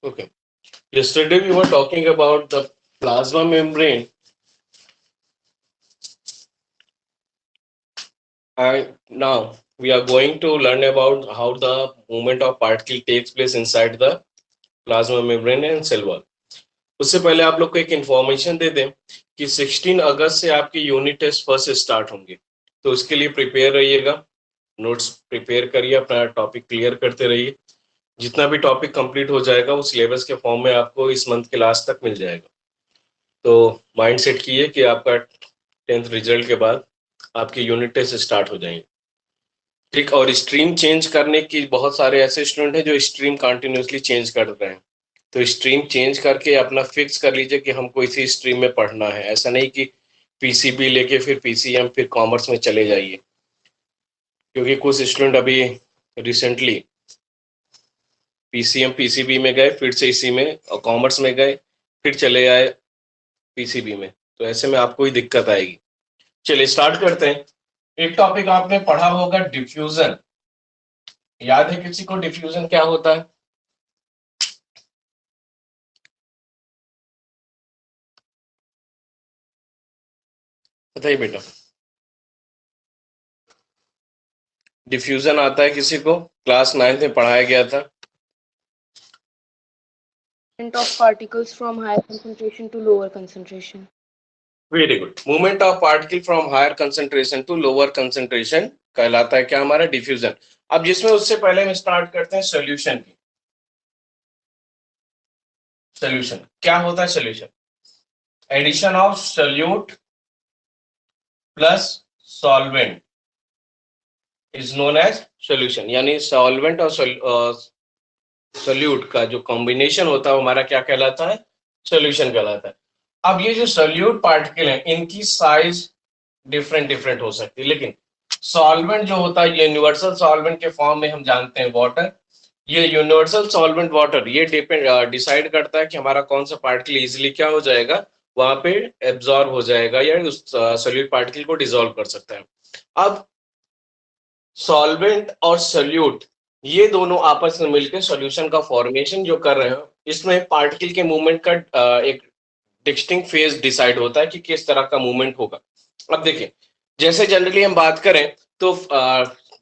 Okay. Yesterday we were talking about the plasma membrane, and now we are going to learn about how the movement of particle takes place inside the plasma membrane and cell wall. उससे पहले आप लोग को एक information दे दें कि 16 अगस्त से आपके यूनिट टेस्ट फर्स्ट स्टार्ट होंगे, तो उसके लिए प्रिपेयर रहिएगा, नोट्स प्रिपेयर करिए, अपना टॉपिक क्लियर करते रहिए। जितना भी टॉपिक कंप्लीट हो जाएगा वो सिलेबस के फॉर्म में आपको इस मंथ के लास्ट तक मिल जाएगा। तो माइंड सेट कीजिए कि आपका 10th रिजल्ट के बाद आपके यूनिट टेस्ट स्टार्ट हो जाएंगे। ठीक, और स्ट्रीम चेंज करने की बहुत सारे ऐसे स्टूडेंट हैं जो स्ट्रीम कंटिन्यूसली चेंज कर रहे हैं, तो स्ट्रीम चेंज करके अपना फिक्स कर लीजिए कि हमको इसी स्ट्रीम में पढ़ना है। ऐसा नहीं कि पीसीबी लेके फिर पीसीएम फिर कॉमर्स में चले जाइए, क्योंकि कुछ स्टूडेंट अभी रिसेंटली पीसीएम पीसीबी में गए, फिर से इसी में और कॉमर्स में गए, फिर चले आए पीसीबी में, तो ऐसे में आपको ही दिक्कत आएगी। चलिए स्टार्ट करते हैं। एक टॉपिक आपने पढ़ा होगा, डिफ्यूजन। याद है किसी को डिफ्यूजन क्या होता है? बताइए बेटा। डिफ्यूजन आता है किसी को? क्लास 9th में पढ़ाया गया था। Of particles from higher concentration to lower concentration. Very good. Movement of particle from higher concentration to lower concentration कहलाता है क्या? हमारा डिफ्यूजन। अब जिसमें उससे पहले हम स्टार्ट करते हैं सोल्यूशन की। सोल्यूशन क्या होता है? Solution addition of solute plus solvent is known as solution, यानी सॉल्वेंट और सोल्यूट का जो कॉम्बिनेशन होता है वो हमारा क्या कहलाता है? सोल्यूशन कहलाता है। अब ये जो सोल्यूट पार्टिकल है इनकी साइज डिफरेंट डिफरेंट हो सकती है, लेकिन सॉल्वेंट जो होता है, यूनिवर्सल सॉल्वेंट के फॉर्म में हम जानते हैं वाटर। ये यूनिवर्सल सॉल्वेंट वाटर ये डिसाइड करता है कि हमारा कौन सा पार्टिकल इजिली क्या हो जाएगा, वहां पे एब्जॉर्ब हो जाएगा या उस सोल्यूट पार्टिकल को डिसॉल्व कर सकता है। अब सॉल्वेंट और सोल्यूट ये दोनों आपस में मिलकर सॉल्यूशन का फॉर्मेशन जो कर रहे हैं, इसमें पार्टिकल के मूवमेंट का एक डिस्टिंक्ट फेज डिसाइड होता है कि किस तरह का मूवमेंट होगा। अब देखिए, जैसे जनरली हम बात करें तो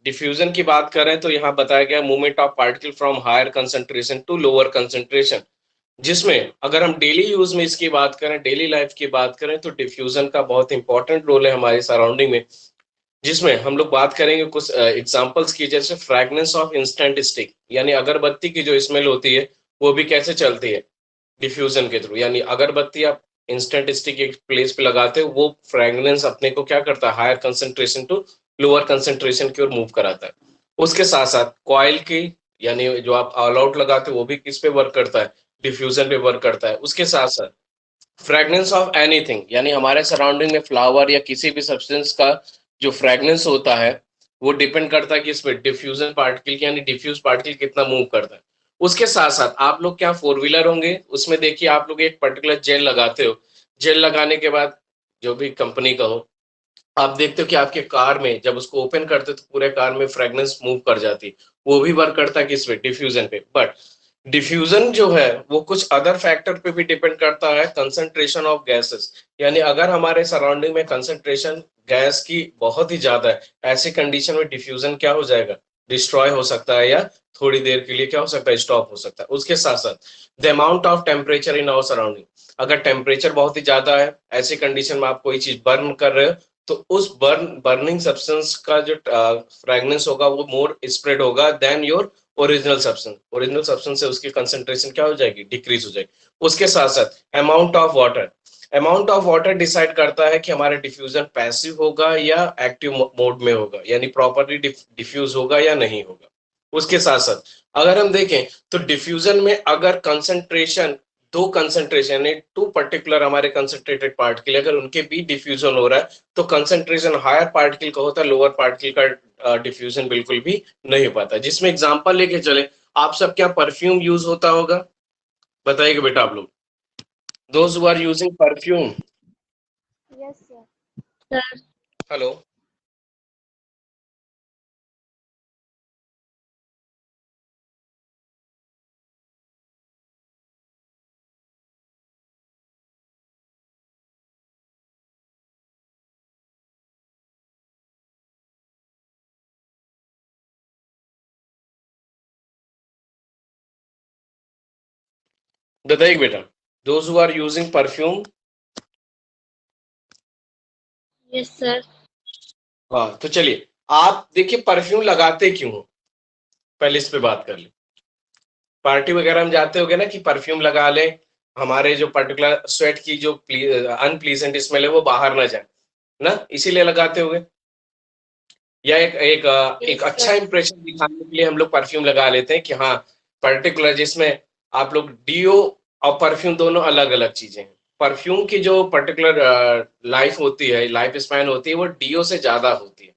डिफ्यूजन की बात करें तो यहाँ बताया गया movement of particle from higher concentration to lower concentration, जिसमें अगर हम डेली यूज में इसकी बात करें, डेली लाइफ की बात करें, तो डिफ्यूजन का बहुत इंपॉर्टेंट रोल है हमारी सराउंडिंग में, जिसमें हम लोग बात करेंगे कुछ एग्जांपल्स की, जैसे फ्रैग्रेंस ऑफ इंस्टेंट स्टिक, यानी अगरबत्ती की जो स्मेल होती है वो भी कैसे चलती है? डिफ्यूजन के थ्रू। यानी अगरबत्ती आप इंस्टेंट स्टिक एक प्लेस पे लगाते हो, वो फ्रैग्रेंस अपने को क्या करता है? Higher concentration to lower concentration की ओर मूव कराता है। उसके साथ साथ कॉइल की, यानी जो आप ऑल आउट लगाते हो वो भी किस पे वर्क करता है? डिफ्यूजन पे वर्क करता है। उसके साथ साथ फ्रेगनेंस ऑफ एनीथिंग, यानी हमारे सराउंडिंग में फ्लावर या किसी भी सब्सटेंस का जो फ्रेगनेंस होता है वो डिपेंड करता है कि इसमें डिफ्यूजन पार्टिकल यानी डिफ्यूज पार्टिकल कितना मूव करता है। उसके साथ साथ आप लोग क्या फोर व्हीलर होंगे, उसमें देखिए आप लोग एक पर्टिकुलर जेल लगाते हो, जेल लगाने के बाद जो भी कंपनी का हो, आप देखते हो कि आपके कार में जब उसको ओपन करते हो तो पूरे कार में फ्रेगनेंस मूव कर जाती, वो भी वर्क करता है किस पे? डिफ्यूजन पे। बट डिफ्यूजन जो है वो कुछ अदर फैक्टर पे भी डिपेंड करता है, कंसंट्रेशन ऑफ गैसेस। यानी अगर हमारे सराउंडिंग में कंसंट्रेशन गैस की बहुत ही ज्यादा है, ऐसी कंडीशन में डिफ्यूजन क्या हो जाएगा? डिस्ट्रॉय हो सकता है, या थोड़ी देर के लिए क्या हो सकता है? स्टॉप हो सकता है। उसके साथ साथ the amount of temperature in our surrounding, अगर टेम्परेचर बहुत ही ज्यादा है, ऐसी कंडीशन में आप कोई चीज बर्न कर रहे हो, तो उस बर्निंग सब्सटेंस का जो फ्रेगनेंस होगा वो मोर स्प्रेड होगा then your original substance. Original substance से उसकी कंसंट्रेशन क्या हो जाएगी? डिक्रीज हो जाएगी। उसके साथ साथ amount of water, amount of water decide करता है कि हमारा डिफ्यूजन पैसिव होगा या एक्टिव मोड में होगा, यानी प्रॉपरली डिफ्यूज होगा या नहीं होगा। उसके साथ साथ अगर हम देखें तो डिफ्यूजन में अगर कंसंट्रेशन, दो कंसंट्रेशन यानी टू पर्टिकुलर हमारे कंसंट्रेटेड पार्टिकल अगर उनके बीच डिफ्यूजन हो रहा है, तो कंसंट्रेशन हायर पार्टिकल का होता है, लोअर पार्टिकल का डिफ्यूजन बिल्कुल भी नहीं हो पाता। जिसमें एग्जांपल लेके चले, आप सब क्या परफ्यूम यूज होता होगा? बताइएगा बेटा आप लोग, those who are using perfume. Yes, sir. Hello. बताइए बेटा, those who are using perfume. Yes, sir. हाँ, तो चलिए, आप देखिए परफ्यूम लगाते क्यों हो, पहले इस पे बात कर ले। पार्टी वगैरह हम जाते होगे ना कि परफ्यूम लगा ले, हमारे जो पर्टिकुलर स्वेट की जो अनप्लीजेंट स्मेल है वो बाहर ना जाए ना, इसीलिए लगाते होगे। या एक Yes, अच्छा sir. इंप्रेशन दिखाने के लिए हम लोग परफ्यूम लगा लेते हैं कि हाँ, पर्टिकुलर जिसमें आप लोग डीओ और परफ्यूम दोनों अलग अलग चीजें हैं। परफ्यूम की जो पर्टिकुलर लाइफ होती है, लाइफ स्पैन होती है, वो डीओ से ज्यादा होती है।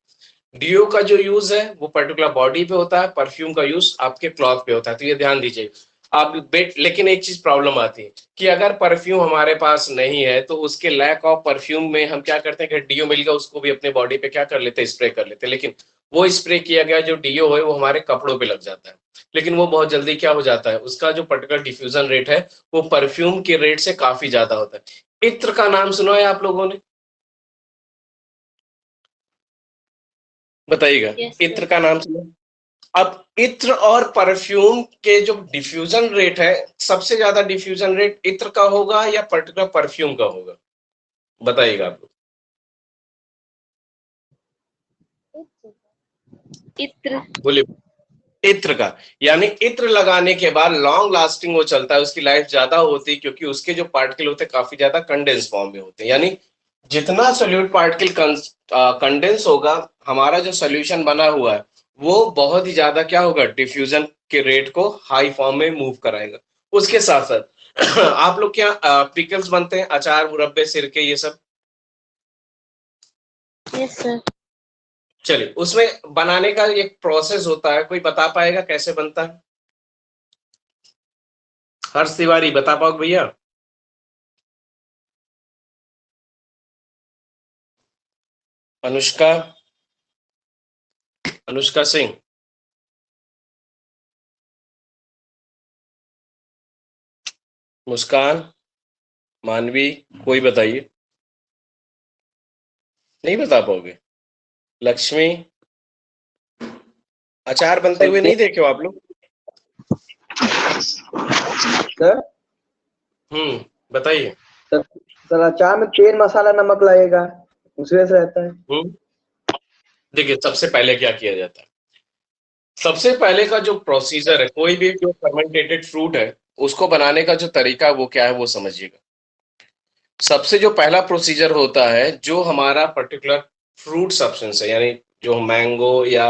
डीओ का जो यूज है वो पर्टिकुलर बॉडी पे होता है, परफ्यूम का यूज आपके क्लॉथ पे होता है, तो ये ध्यान दीजिए आप बेट। लेकिन एक चीज प्रॉब्लम आती है कि अगर परफ्यूम हमारे पास नहीं है तो उसके लैक ऑफ परफ्यूम में हम क्या करते हैं कि डीओ मिल गया उसको भी अपने बॉडी पे क्या कर लेते हैं, स्प्रे कर लेते हैं। लेकिन वो स्प्रे किया गया जो डीओ है वो हमारे कपड़ों पे लग जाता है, लेकिन वो बहुत जल्दी क्या हो जाता है, उसका जो पर्टिकुलर डिफ्यूजन रेट है वो परफ्यूम के रेट से काफी ज्यादा होता है। इत्र का नाम सुना है आप लोगों ने, बताइएगा। Yes, sir. इत्र का नाम सुना? अब इत्र और परफ्यूम के जो डिफ्यूजन रेट है, सबसे ज्यादा डिफ्यूजन रेट इत्र का होगा या पर्टिकुलर परफ्यूम का होगा, बताइएगा आप लोग। Itra. बोलिए। इत्र का, यानी इत्र लगाने के बाद लॉन्ग लास्टिंग वो चलता है, उसकी लाइफ ज्यादा होती है क्योंकि उसके जो पार्टिकल होते हैं काफी ज्यादा कंडेंस फॉर्म में होते हैं। यानी जितना सोल्यूट पार्टिकल कंडेंस होगा, हमारा जो सोल्यूशन बना हुआ है वो बहुत ही ज्यादा क्या होगा, डिफ्यूजन के रेट को हाई फॉर्म में मूव कराएगा। उसके साथ साथ आप लोग क्या पिकल्स बनते हैं, अचार मुरब्बे सिरके ये सब, Yes, sir. चलिए उसमें बनाने का एक प्रोसेस होता है, कोई बता पाएगा कैसे बनता है? हर्ष तिवारी बता पाओगे भैया? अनुष्का, अनुष्का सिंह, मुस्कान, मानवी, कोई बताइए। नहीं बता पाओगे? लक्ष्मी, अचार बनते सर हुए ते- नहीं देखे हो आप लोग? सर बताइए। सर सर अचार में तेल मसाला नमक लगेगा, उस वजह से रहता है। हम्म देखिए, सबसे पहले क्या किया जाता है, सबसे पहले का जो प्रोसीजर है, कोई भी जो फर्मेंटेटेड फ्रूट है उसको बनाने का जो तरीका है वो क्या है वो समझिएगा। सबसे जो पहला प्रोसीजर होता है, जो हमारा पर्टिकुलर फ्रूट सब्सटेंस है, यानी जो मैंगो या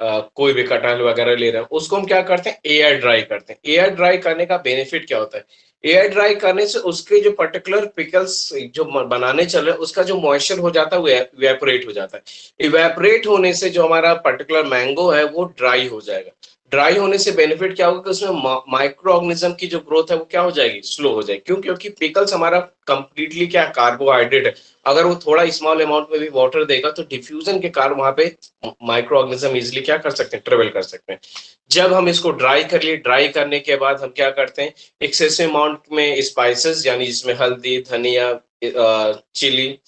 कोई भी कटहल वगैरह ले रहे हैं, उसको हम क्या करते हैं, एयर ड्राई करते हैं। एयर ड्राई करने का बेनिफिट क्या होता है, एयर ड्राई करने से उसके जो पर्टिकुलर पिकल्स जो बनाने चल रहे हैं उसका जो मॉइस्चर हो जाता है वो इवेपोरेट हो जाता है। इवेपोरेट होने से जो हमारा पर्टिकुलर मैंगो है वो ड्राई हो जाएगा। ड्राई होने से बेनिफिट क्या होगा कि उसमें माइक्रो ऑर्गेनिज्म की जो ग्रोथ है वो क्या हो जाएगी, स्लो हो जाएगी। क्यों? क्योंकि पिकल्स हमारा कंप्लीटली क्या कार्बोहाइड्रेट है, अगर वो थोड़ा स्मॉल अमाउंट में भी वाटर देगा तो डिफ्यूजन के कारण वहां पे माइक्रो ऑर्गेनिज्म इजिली क्या कर सकते हैं, ट्रेवल कर सकते हैं। जब हम इसको ड्राई कर लिए, ड्राई करने के बाद हम क्या करते हैं, एक्सेसिव अमाउंट में स्पाइसेस, यानी जिसमें हल्दी, धनिया, चिली,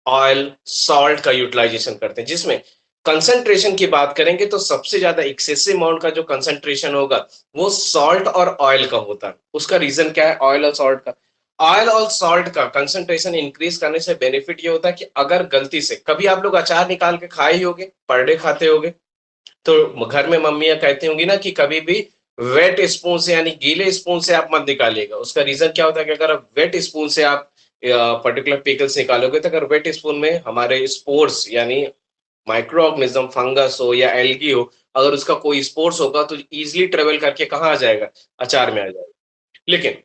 ऑयल, सॉल्ट का यूटिलाइजेशन करते हैं। जिसमें कंसंट्रेशन की बात करेंगे तो सबसे ज्यादा एक्सेसिव अमाउंट का जो कंसंट्रेशन होगा वो सॉल्ट और ऑयल का होता है। उसका रीजन क्या है, ऑयल और सॉल्ट का? ऑयल और सॉल्ट का कंसंट्रेशन इंक्रीज करने से बेनिफिट ये होता है कि अगर गलती से कभी आप लोग अचार निकाल के खाए ही होगे, पर डे खाते होगे, तो घर में मम्मियां कहती होंगी ना कि कभी भी वेट स्पून से यानी गीले स्पून से आप मत निकालिएगा। उसका रीजन क्या होता है कि अगर आप वेट स्पून से आप पर्टिकुलर पिकल्स निकालोगे तो अगर वेट स्पून में हमारे स्पोर्स यानी माइक्रो ऑर्गेनिज्म, फंगस हो या एल्गी हो, अगर उसका कोई स्पोर्स होगा तो इजिली ट्रेवल करके कहाँ आ जाएगा, अचार में आ जाएगा। लेकिन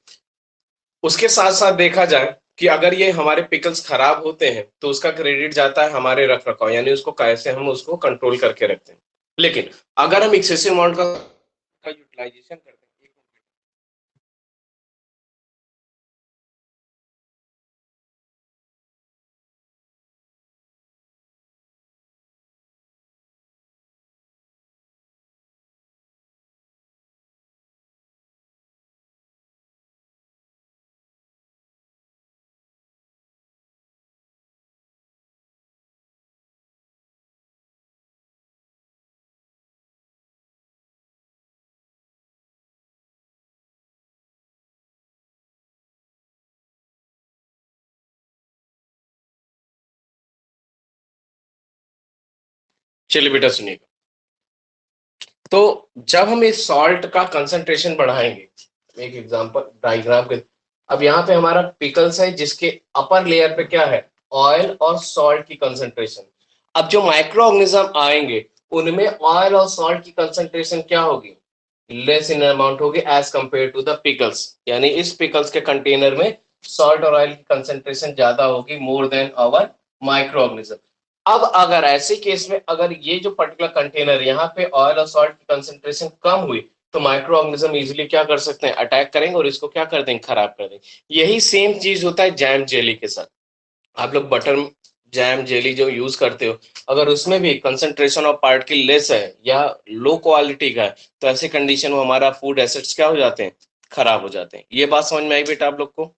उसके साथ साथ देखा जाए कि अगर ये हमारे पिकल्स खराब होते हैं तो उसका क्रेडिट जाता है हमारे रख रखाव, यानी उसको कैसे हम उसको कंट्रोल करके रखते हैं। लेकिन अगर हम एक्सेसिव अमाउंट का यूटिलाइजेशन करते हैं, चलिए बेटा सुनिएगा। तो जब हम इस सॉल्ट का कंसंट्रेशन बढ़ाएंगे, एक एग्जांपल डायग्राम के, अब यहाँ पे हमारा पिकल्स है जिसके अपर लेयर पे क्या है, ऑयल और सॉल्ट की कंसंट्रेशन। अब जो माइक्रो ऑर्गेनिज्म आएंगे उनमें ऑयल और सॉल्ट की कंसंट्रेशन क्या होगी, लेस इन अमाउंट होगी as compared to the pickles, यानी इस पिकल्स के कंटेनर में सॉल्ट और ऑयल की कंसंट्रेशन ज्यादा होगी more than our micro organism. अब अगर ऐसे केस में अगर ये जो पर्टिकुलर कंटेनर यहाँ पे ऑयल और सॉल्ट की कंसंट्रेशन कम हुई तो माइक्रो ऑर्गेनिज्म इजिली क्या कर सकते हैं, अटैक करेंगे और इसको क्या कर देंगे, खराब कर देंगे। यही सेम चीज होता है जैम जेली के साथ। आप लोग बटर जैम जेली जो यूज करते हो, अगर उसमें भी कंसंट्रेशन ऑफ पार्टिकल लेस है या लो क्वालिटी का है तो ऐसे कंडीशन में हमारा फूड एसेट्स क्या हो जाते हैं, खराब हो जाते हैं। ये बात समझ में आई बेटा आप लोग को?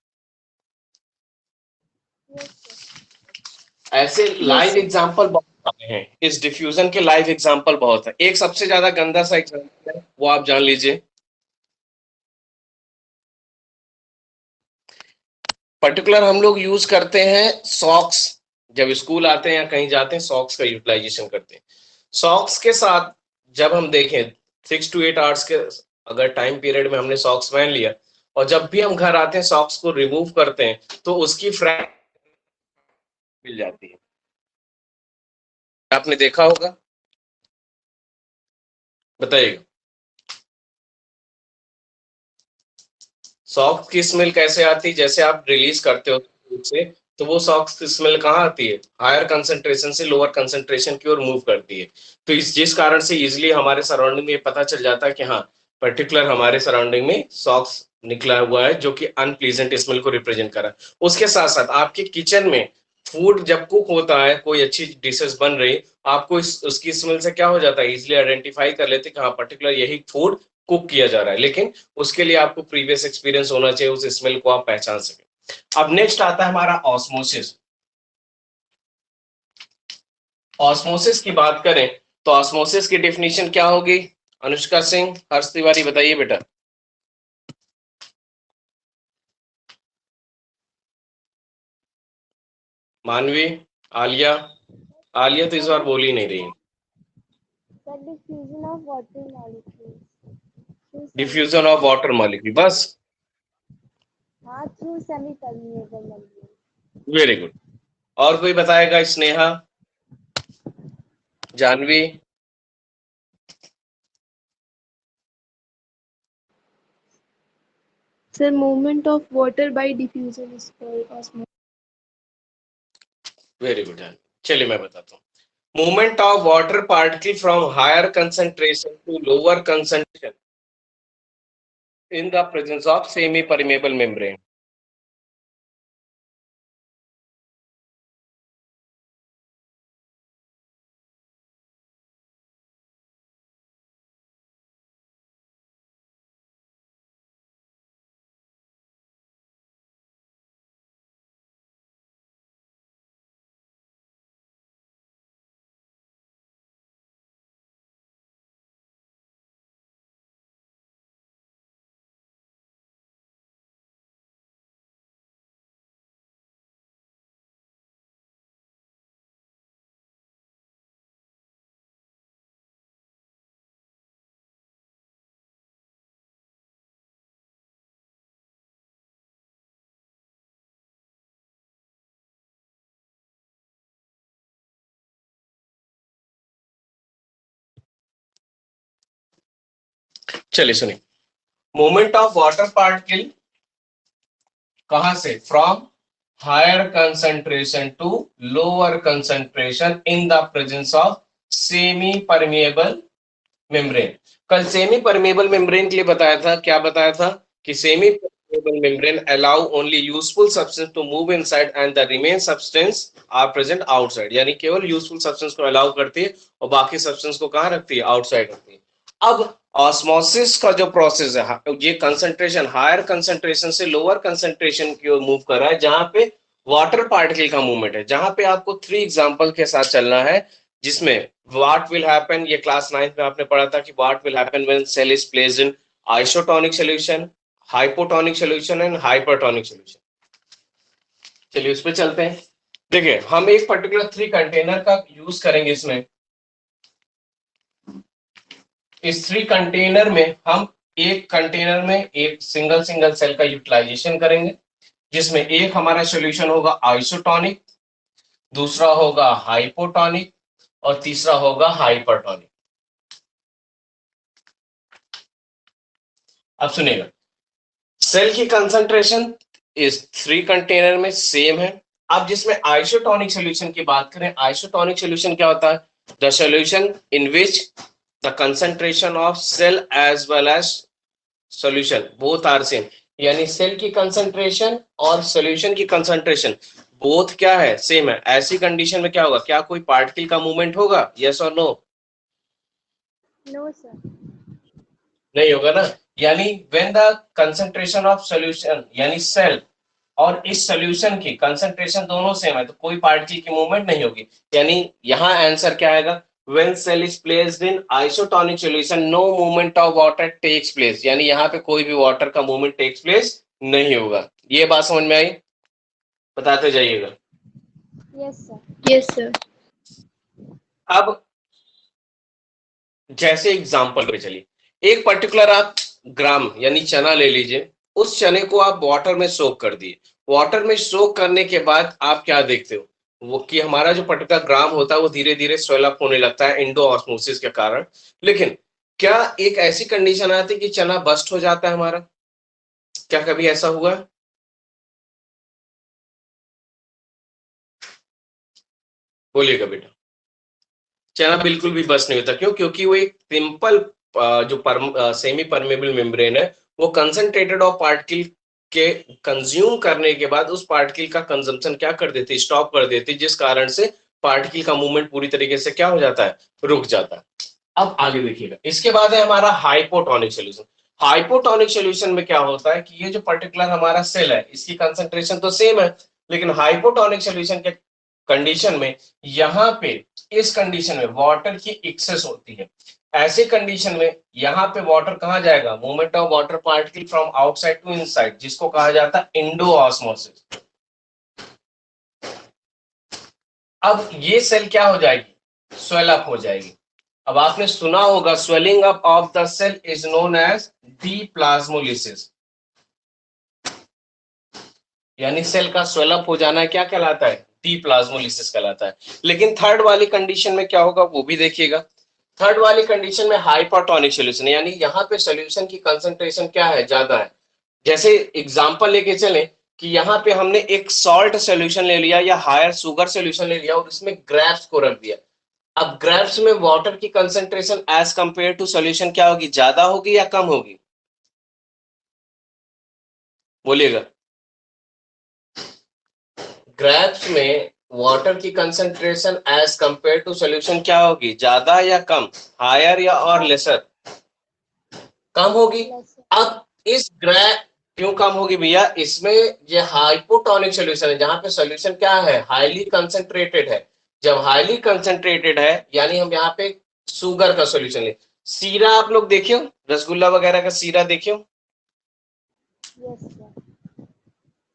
ऐसे लाइव एग्जांपल बहुत सारे हैं, इस डिफ्यूजन के लाइव एग्जांपल बहुत है। एक सबसे ज्यादा गंदा सा एग्जांपल है वो आप जान लीजिए। पर्टिकुलर हम लोग यूज करते हैं सॉक्स, जब स्कूल आते हैं या कहीं जाते हैं सॉक्स का यूटिलाइजेशन करते हैं। सॉक्स के साथ जब हम देखें 6 to 8 आवर्स के अगर टाइम पीरियड में हमने सॉक्स पहन लिया और जब भी हम घर आते हैं सॉक्स को रिमूव करते हैं तो उसकी फ्रैक्शन मिल जाती है, आपने देखा होगा, बताइएगा। सॉक्स की स्मेल कैसे आती है, जैसे आप रिलीज करते हो से तो वो सॉक्स की स्मेल कहाँ आती है, हायर कंसंट्रेशन से लोअर कंसंट्रेशन की ओर मूव करती है। तो इस जिस कारण से इजिली हमारे सराउंडिंग में पता चल जाता है कि हाँ पर्टिकुलर हमारे सराउंडिंग में सॉक्स निकला हुआ है जो कि अनप्लीजेंट स्मेल को रिप्रेजेंट कर रहा है। उसके साथ साथ आपके किचन में फूड जब कुक होता है, कोई अच्छी डिशेस बन रही, आपको उसकी स्मेल से क्या हो जाता है, इजिली आइडेंटिफाई कर लेते हैं कि हाँ पर्टिकुलर यही फूड कुक किया जा रहा है। लेकिन उसके लिए आपको प्रीवियस एक्सपीरियंस होना चाहिए, उस स्मेल को आप पहचान सके। अब नेक्स्ट आता है हमारा ऑस्मोसिस। ऑस्मोसिस की बात करें तो ऑस्मोसिस की डेफिनेशन क्या होगी, अनुष्का सिंह, हर्ष तिवारी बताइए बेटा। मानवी, आलिया, आलिया तो इस बार बोल ही नहीं रही। diffusion of water molecules diffusion of water molecule, बस, through semi-permeable membrane. Very good. और कोई बताएगा, Sneha, Janvi? Sir, movement of water by diffusion is called osmosis. Very good. चलिए मैं बताता हूँ। Movement of water particle from higher concentration to lower concentration in the presence of semi-permeable membrane. चलिए सुनिए, movement of water particle कहां से, from higher concentration to lower concentration in the presence of semi permeable membrane. कल semi permeable membrane के लिए बताया था, क्या बताया था कि semi permeable membrane allow only useful substance to move inside and the remain substance are present outside, यानी केवल यूजफुल सब्सटेंस को अलाउ करती है और बाकी सब्सटेंस को कहां रखती है, आउटसाइड रखती है। अब ऑस्मोसिस का जो प्रोसेस है, ये कंसंट्रेशन हायर कंसंट्रेशन से लोअर कंसंट्रेशन की ओर मूव कर रहा है, जहां पे वाटर पार्टिकल का मूवमेंट है, जहां पे आपको 3 एग्जांपल के साथ चलना है, जिसमें व्हाट विल हैपन, ये क्लास 9th में आपने पढ़ा था कि what will happen when cell is placed in isotonic solution, hypotonic solution and hypertonic solution. चलिए उस पे चलते हैं। देखिए हम एक पर्टिकुलर 3 कंटेनर का यूज करेंगे इसमें। इस 3 कंटेनर में हम एक कंटेनर में एक सिंगल सेल का यूटिलाइजेशन करेंगे, जिसमें एक हमारा सॉल्यूशन होगा आइसोटोनिक, दूसरा होगा हाइपोटोनिक और तीसरा होगा हाइपरटोनिक। अब सुनिएगा, सेल की कंसंट्रेशन इस 3 कंटेनर में सेम है। अब जिसमें आइसोटोनिक सॉल्यूशन की बात करें, आइसोटोनिक सॉल्यूशन क्या होता है? The solution in which the concentration of cell as well as solution both are same, यानी सेल की कंसंट्रेशन और सॉल्यूशन की कंसंट्रेशन बोथ क्या है? सेम है। ऐसी कंडीशन में क्या होगा? क्या कोई पार्टिकल का मूवमेंट होगा? यस और नो? No, sir. नहीं होगा ना। यानी when the concentration of solution यानी सेल और इस सॉल्यूशन की कंसंट्रेशन दोनों सेम है, तो कोई पार्टिकल की मूवमेंट नहीं होगी। यानी यहाँ आंसर क्या आएगा? When cell is placed in isotonic solution no movement of water takes place, यानी यहाँ पे कोई भी वाटर का मूवमेंट टेक्स प्लेस नहीं होगा। ये बात समझ में आई? बताते जाइएगा। Yes, sir. Yes, sir. अब जैसे एग्जांपल पे चलिए, एक पर्टिकुलर आप ग्राम यानी चना ले लीजिए, उस चने को आप वाटर में सोक कर दिए। वाटर में सोक करने के बाद आप क्या देखते हो? वो कि हमारा जो पर्टिकुलर ग्राम होता है वो धीरे धीरे स्वेल अप होने लगता है इंडो ऑस्मोसिस के कारण। लेकिन क्या एक ऐसी कंडीशन आती है कि चना बस्ट हो जाता है हमारा? क्या कभी ऐसा हुआ? बोलिएगा बेटा। चना बिल्कुल भी बस्ट नहीं होता। क्यों? क्योंकि वो एक सिंपल जो सेमी परमेबल मेम्ब्रेन है, वो कंसंट्रेटेड ऑफ पार्टिकल के कंज्यूम करने के बाद उस पार्टिकल का कंजम्पशन क्या कर देती? स्टॉप कर देती, जिस कारण से पार्टिकल का मूवमेंट पूरी तरीके से क्या हो जाता है? रुक जाता है। अब आगे देखिएगा, इसके बाद है हमारा हाइपोटोनिक सोल्यूशन। हाइपोटोनिक सोल्यूशन में क्या होता है कि ये जो पर्टिकुलर हमारा सेल है इसकी कंसंट्रेशन तो सेम है, लेकिन हाइपोटोनिक सोल्यूशन के कंडीशन में यहाँ पे इस कंडीशन में वाटर की एक्सेस होती है। ऐसे कंडीशन में यहाँ पे वाटर कहाँ जाएगा? Movement of water particle from outside to inside, जिसको कहा जाता है इंडो ऑस्मोसिस। अब ये सेल क्या हो जाएगी? स्वेल अप हो जाएगी। अब आपने सुना होगा swelling up of the cell is known as deplasmolysis, यानी सेल का स्वेल अप हो जाना क्या कहलाता है? डीप्लाज्मोलिसिस कहलाता है। लेकिन थर्ड वाली कंडीशन में क्या होगा वो भी देखिएगा। थर्ड वाली कंडीशन में हाइपरटोनिक सोल्यूशन, यानी यहाँ पे सोल्यूशन की कंसंट्रेशन क्या है? ज्यादा है। जैसे एग्जांपल लेके चलें कि यहाँ पे हमने एक सॉल्ट सोल्यूशन ले लिया या हायर शुगर सोल्यूशन ले लिया और इसमें ग्रेप्स को रख दिया। अब ग्रेप्स में वाटर की concentration as compared to solution क्या होगी? ज्यादा होगी या कम होगी? बोलिएगा। ग्रेप्स में वाटर की concentration as compared to solution क्या होगी? ज्यादा या कम? हायर या और लेसर? कम होगी। Lesser. अब इस ग्रेप क्यों कम होगी भैया? इसमें ये हाइपोटोनिक सोल्यूशन है, जहां पे सोल्यूशन क्या है? हाईली कंसंट्रेटेड है। जब हाईली कंसंट्रेटेड है यानी हम यहाँ पे शुगर का सोल्यूशन ले। सीरा आप लोग देखियो, रसगुल्ला वगैरह का सीरा देखियो, Yes, sir.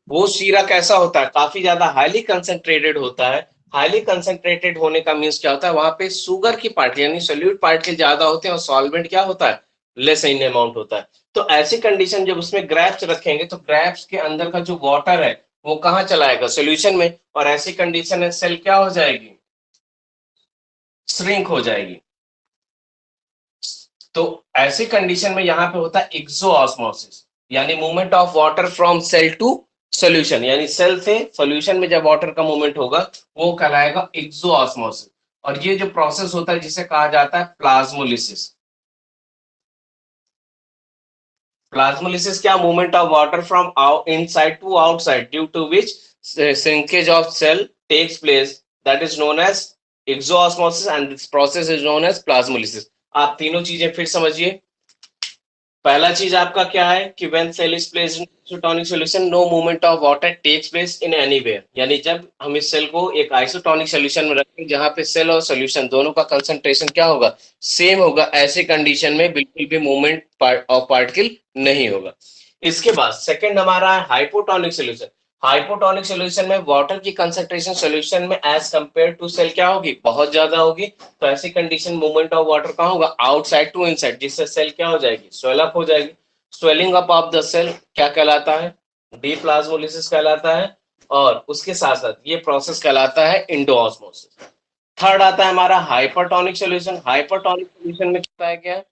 वो शीरा कैसा होता है? काफी ज्यादा हाईली कंसंट्रेटेड होता है। हाईली कंसंट्रेटेड होने का मीन्स क्या होता है? वहां पे शुगर की पार्टिकल यानी सोल्यूट पार्टिकल ज्यादा होते हैं और सॉल्वेंट क्या होता है? लेस इन अमाउंट होता है। तो ऐसी कंडीशन जब उसमें ग्रेप्स रखेंगे तो ग्रेप्स के अंदर का जो वाटर है वो कहाँ चलाएगा? सोल्यूशन में। और ऐसी कंडीशन में सेल क्या हो जाएगी? श्रिंक हो जाएगी। तो ऐसी कंडीशन में यहाँ पे होता है एक्सोऑस्मोसिस, यानी movement of water from cell to solution, यानी सेल से सोल्यूशन में जब वाटर का मूवमेंट होगा वो कहलाएगा एक्सोऑस्मोसिस। और ये जो प्रोसेस होता है जिसे कहा जाता है प्लाज्मोलिसिस। प्लाज्मोलिसिस क्या? Movement of water from inside to outside due to which shrinkage of cell takes place, that is known as exosmosis and this process is known as plasmolysis. आप तीनों चीजें फिर समझिए। पहला चीज आपका क्या है कि when cell is placed in isotonic solution no movement of water takes place in anywhere, यानी जब हम इस सेल को एक आइसोटोनिक सॉल्यूशन में रखें जहां पे सेल और सॉल्यूशन दोनों का कंसंट्रेशन क्या होगा? सेम होगा। ऐसे कंडीशन में बिल्कुल भी मूवमेंट ऑफ पार्टिकल नहीं होगा। इसके बाद सेकंड हमारा है हाइपोटोनिक सॉल्यूशन। हाइपोटोनिक सॉल्यूशन में वाटर की कंसंट्रेशन सॉल्यूशन में एज कंपेयर टू सेल क्या होगी, बहुत ज्यादा होगी। तो ऐसी कंडीशन मूवमेंट ऑफ वाटर कहाँ होगा, आउटसाइड टू इनसाइड, जिससे सेल क्या हो जाएगी, स्वेल अप हो जाएगी। Swelling up of the cell क्या कहलाता है, डीप्लाज्मोलिसिस कहलाता है। और उसके साथ साथ ये प्रोसेस कहलाता है एंडोऑस्मोसिस। थर्ड आता है हमारा हाइपरटोनिक सॉल्यूशन। हाइपरटोनिक सॉल्यूशन में क्या है,